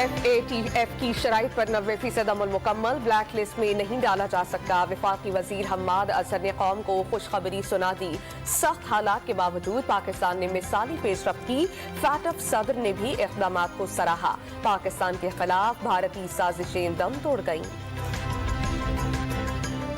FATF की शराइत पर 90% अमल मुकम्मल, ब्लैक लिस्ट में नहीं डाला जा सकता। वफाकी वजीर हम्माद अजहर ने कौम को खुशखबरी सुना दी। सख्त हालात के बावजूद पाकिस्तान ने मिसाली पेशरफ्त की। फैटफ सदर ने भी इक़दामात को सराहा। पाकिस्तान के खिलाफ भारतीय साजिशें दम तोड़ गईं।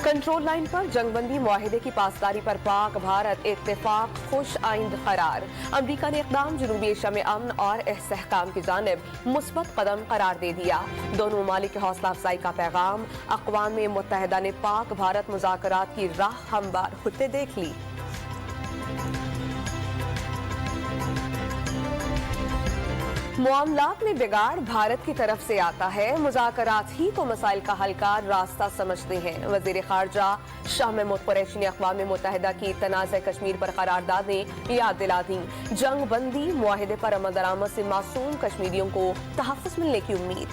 कंट्रोल लाइन पर जंगबंदी मुआहिदे की पासदारी पर पाक भारत इत्तेफाक खुश आइंद करार। अमरीका ने इक़दाम जनूबी एशिया में अमन और इस्तेहकाम की जानिब मुस्बत कदम करार दे दिया। दोनों ममालिक की हौसला अफजाई का पैगाम। अक़वाम मुत्तहिदा ने पाक भारत मुज़ाकरात की राह हमवार होते देख ली। मामलात में बिगाड़ भारत की तरफ से आता है। मुज़ाकरात ही को मसाइल का हल का रास्ता समझते हैं। वज़ीर ख़ारजा शाह महमूद कुरैशी ने अक़वाम मुत्तहिदा की तनाज़ कश्मीर पर करारदादें याद दिला दी। जंग बंदी मुआहिदे पर अमल दरामद से मासूम कश्मीरियों को तहफ़्फ़ुज़ मिलने की उम्मीद।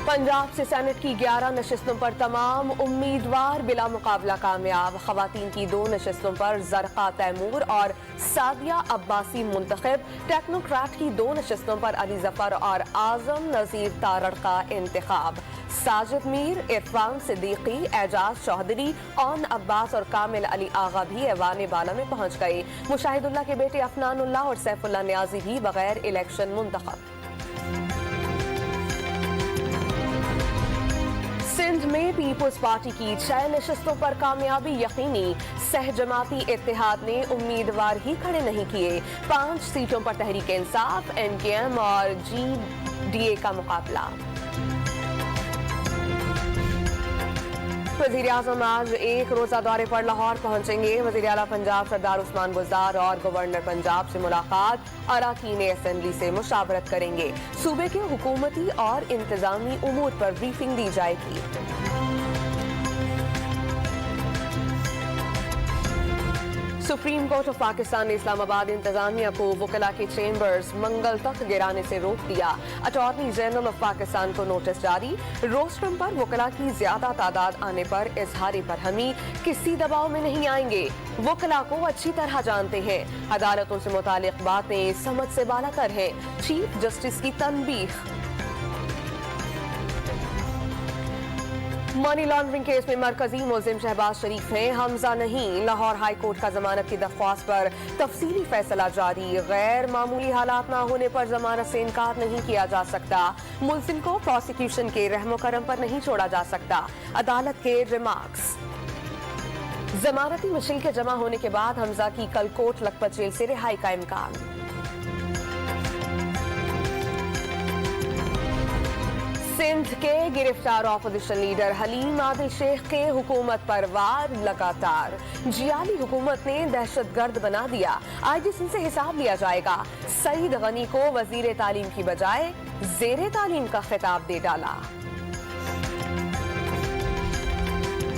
पंजाब से सेनेट की 11 नशिस्तों पर तमाम उम्मीदवार बिला मुकाबला कामयाब। ख़वातीन की 2 नशिस्तों पर ज़रक़ा तैमूर और सादिया अब्बासी मुंतखब। टेक्नोक्रेट की 2 नशिस्तों पर अली ज़फ़र और आज़म नज़ीर तारड़ का इंतखाब। साजिद मीर, इरफान सिद्दीकी, एजाज चौधरी, ऑन अब्बास और कामिल अली आगा भी ऐवान बाला में पहुंच गए। मुशाहिदुल्लाह के बेटे अफनानुल्लाह और सैफुल्लाह न्याजी भी बगैर इलेक्शन मुंतखब। सिंध में पीपुल्स पार्टी की 6 नशिस्तों पर कामयाबी यकीनी। सह जमाती इत्तेहाद ने उम्मीदवार ही खड़े नहीं किए। 5 सीटों पर तहरीक इंसाफ, NKM और GDA का मुकाबला। वज़ीर आज़म आज एक रोज़ा दौरे पर लाहौर पहुंचेंगे। वज़ीर आला पंजाब सरदार उस्मान गुलजार और गवर्नर पंजाब से मुलाकात। अराकीन असेंबली से मुशावरत करेंगे। सूबे के हुकूमती और इंतजामी उमूर पर ब्रीफिंग दी जाएगी। सुप्रीम कोर्ट ऑफ पाकिस्तान ने इस्लामाबाद इंतजामिया को वकला के चेंबर्स मंगल तक गिराने से रोक दिया। अटॉर्नी जनरल ऑफ पाकिस्तान को नोटिस जारी। रोस्ट्रम पर वकला की ज्यादा तादाद आने पर इजहारी बरहमी। किसी दबाव में नहीं आएंगे। वकला को अच्छी तरह जानते हैं। अदालतों से मुतालिक बातें समझ से बालातर हैं। चीफ जस्टिस की तनबीह। मनी लॉन्ड्रिंग केस में मरकजी मुल्जिम शहबाज शरीफ हैं, हमजा नहीं। लाहौर हाई कोर्ट का जमानत की दरख्वास्त पर तफसीली फैसला जारी। गैर मामूली हालात न होने पर जमानत से इनकार नहीं किया जा सकता। मुल्जिम को प्रोसिक्यूशन के रहमो करम पर नहीं छोड़ा जा सकता। अदालत के रिमार्क्स। जमानती मशील के जमा होने के बाद हमजा की कल कोट लखपत जेल से रिहाई का इम्कान। सिंध के गिरफ्तार अपोजिशन लीडर हलीम आदिल शेख के हुकूमत पर वार लगातार। जियाली हुकूमत ने दहशतगर्द बना दिया। IG सिंध से हिसाब लिया जाएगा। सईद गनी को वजीर तालीम की बजाय जेरे तालीम का खिताब दे डाला।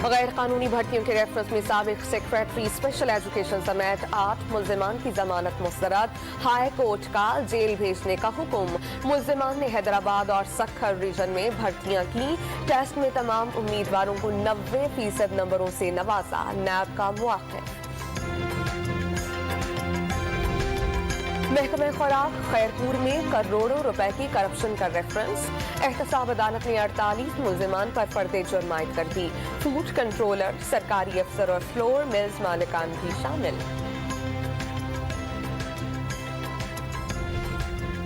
गैर कानूनी भर्तियों के रेफरेंस में साबिक सेक्रेटरी स्पेशल एजुकेशन समेत 8 मुल्जिमान की जमानत मुस्तरद। हाई कोर्ट का जेल भेजने का हुक्म। मुल्जिमान ने हैदराबाद और सक्खर रीजन में भर्तियां की। टेस्ट में तमाम उम्मीदवारों को 90% नंबरों से नवाजा। नैब का मुआखिफ। महकमे खुराक खैरपुर में करोड़ों रुपए की करप्शन का रेफरेंस। एहतसाब अदालत ने 48 मुल्जिमान पर फर्दे जुर्म आयद कर दी। फूड कंट्रोलर, सरकारी अफसर और फ्लोर मिल्स मालिकान भी शामिल।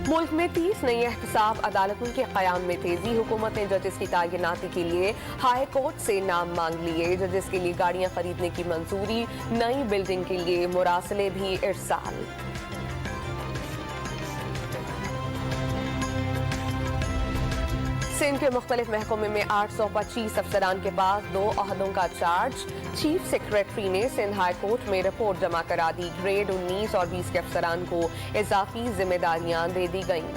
मुल्क में 30 नई एहतसाब अदालतों के क़याम में तेजी। हुकूमत ने जजेस की तैनाती के लिए हाई कोर्ट से नाम मांग लिए। जजेस के लिए गाड़ियां खरीदने की मंजूरी। नई बिल्डिंग के लिए मुरासले भी इरसाल। सिंध के मुख्तलिफ महकमे में 825 अफसरान के पास 2 ओहदों का चार्ज। चीफ सेक्रेटरी ने सिंध हाई कोर्ट में रिपोर्ट जमा करा दी। ग्रेड 19 और 20 के अफसरान को इजाफी जिम्मेदारियां दे दी गईं।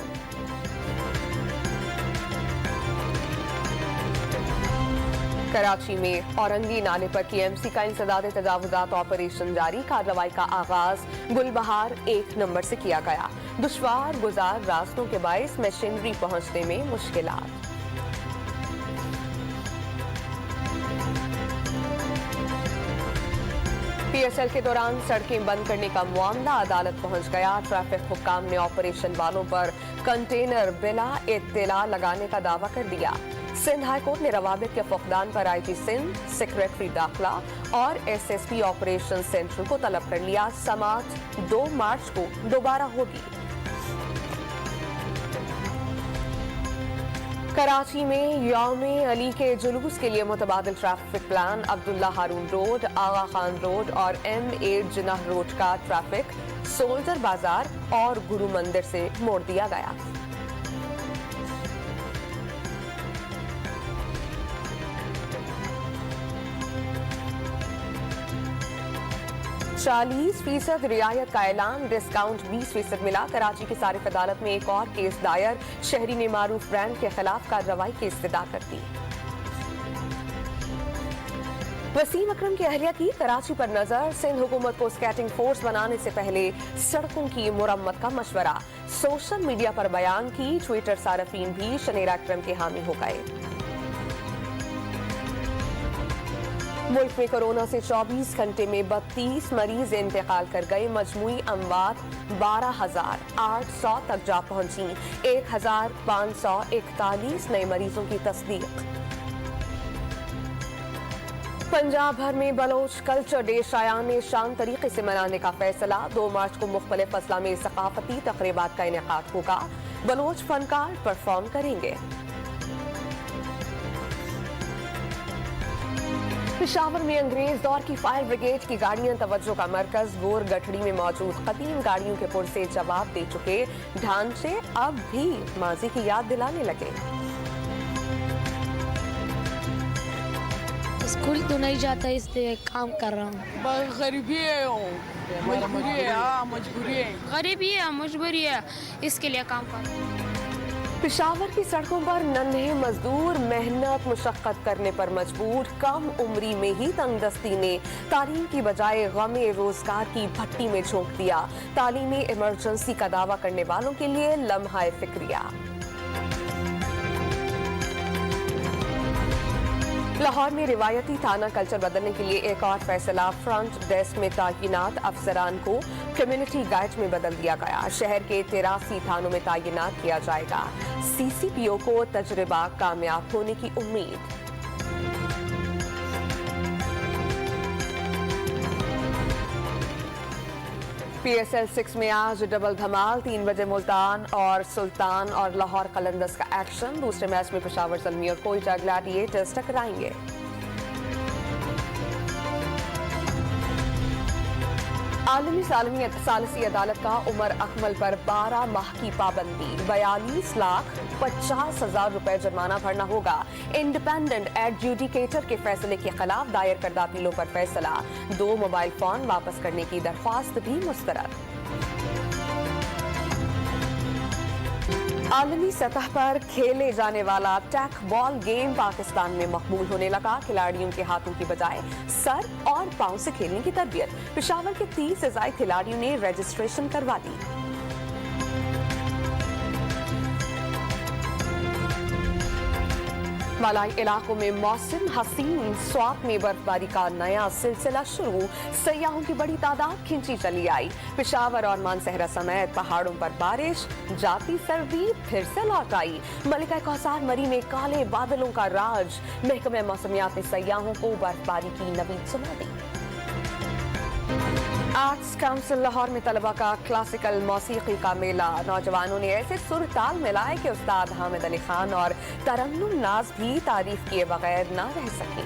कराची में औरंगी नाले पर KMC का इंसदाद तजावुजात ऑपरेशन जारी। कार्रवाई का आगाज गुलबहार 1 नंबर से किया गया। दुश्वार गुजार रास्तों के बायस मशीनरी पहुंचने में मुश्किलात। PSL के दौरान सड़कें बंद करने का मामला अदालत पहुंच गया। ट्रैफिक हुक्काम ने ऑपरेशन वालों पर कंटेनर बिला इत्तला लगाने का दावा कर दिया। सिंध हाई कोर्ट ने रवाबित के फुकदान पर IG सिंध, सेक्रेटरी दाखिला और SSP ऑपरेशन सेंट्रल को तलब कर लिया। समाअत 2 मार्च को दोबारा होगी। कराची में यौम अली के जुलूस के लिए मुतबादिल ट्रैफिक प्लान। अब्दुल्ला हारून रोड, आगा खान रोड और M8 जिन्नाह रोड का ट्रैफिक सोल्जर बाजार और गुरु मंदिर से मोड़ दिया गया। %40 रियायत का ऐलान, डिस्काउंट 20% मिला। कराची की सारिफ अदालत में एक और केस दायर। शहरी ने मारूफ ब्रांड के खिलाफ कार्रवाई की इस्तदा कर दी। वसीम अकरम की अहलिया की कराची पर नजर। सिंध हुकूमत को स्केटिंग फोर्स बनाने से पहले सड़कों की मुरम्मत का मशवरा। सोशल मीडिया पर बयान की। ट्विटर सारफीन भी शनेरा अकरम के हामी हो गए। मुल्क में कोरोना से 24 घंटे में 32 मरीज इंतकाल कर गए। मजमूई अमवात 12,800 तक जा पहुंची। 1,541 नए मरीजों की तस्दीक। पंजाब भर में बलोच कल्चर डे शायान शान तरीके से मनाने का फैसला। 2 मार्च को मुख्तलिफ अजला में सकाफती तकरीबात का इनेकाद होगा। बलोच फनकार परफॉर्म करेंगे। पेशावर में अंग्रेज दौर की फायर ब्रिगेड की गाड़ियां तवज्जो का मरकज। गोर गठड़ी में मौजूद कदीम गाड़ियों के पुरसे जवाब दे चुके ढांचे अब भी माजी की याद दिलाने लगे। स्कूल तो नहीं जाता, इसलिए काम कर रहा हूँ। गरीबी है, गरीबी है, मजबूरी है, इसके लिए काम कर रहा हूँ। पेशावर की सड़कों पर नन्हे मजदूर मेहनत मुशक्कत करने पर मजबूर। कम उम्री में ही तंगदस्ती ने तालीम की बजाय गमे रोजगार की भट्टी में झोंक दिया। तालीमी इमरजेंसी का दावा करने वालों के लिए लम्हा फिक्रिया। लाहौर में रिवायती थाना कल्चर बदलने के लिए एक और फैसला। फ्रंट डेस्क में तैनात अफसरान को कम्युनिटी गाइड में बदल दिया गया। शहर के 83 थानों में तैनात किया जाएगा। CCPO को तजर्बा कामयाब होने की उम्मीद। PSL 6 में आज डबल धमाल। 3 बजे मुल्तान और सुल्तान और लाहौर कलंदर्स का एक्शन। दूसरे मैच में पेशावर ज़ल्मी और कोयटा ग्लैडिएटर्स टकराएंगे। आलमी सालसी अदालत का उमर अकमल पर 12 माह की पाबंदी। 42,50,000 रुपए जुर्माना भरना होगा। इंडिपेंडेंट एडजुडिकेटर के फैसले के खिलाफ दायर करदा अपीलों पर फैसला। 2 मोबाइल फोन वापस करने की दरख्वास्त भी मुस्तरद। आलमी सतह पर खेले जाने वाला टैक बॉल गेम पाकिस्तान में मकबूल होने लगा। खिलाड़ियों के हाथों की बजाय सर और पांव से खेलने की तरबियत। पेशावर के 30 से ज्यादा खिलाड़ियों ने रजिस्ट्रेशन करवा दी। मलाई इलाकों में मौसम हसीन। स्वात में बर्फबारी का नया सिलसिला शुरू। सयाहों की बड़ी तादाद खिंची चली आई। पेशावर और मानसहरा समेत पहाड़ों पर बारिश। जाती सर्दी फिर से लौट आई। मलिका कौसार मरी में काले बादलों का राज। महकमे मौसमियात ने सयाहों को बर्फबारी की नवीद सुना दी। आर्ट्स काउंसिल लाहौर में तलबा का क्लासिकल मौसीकी का मेला। नौजवानों ने ऐसे सुर ताल मिलाए कि उस्ताद हामिद अली खान और तरन्नुम नाज भी तारीफ किए बगैर न रह सकी।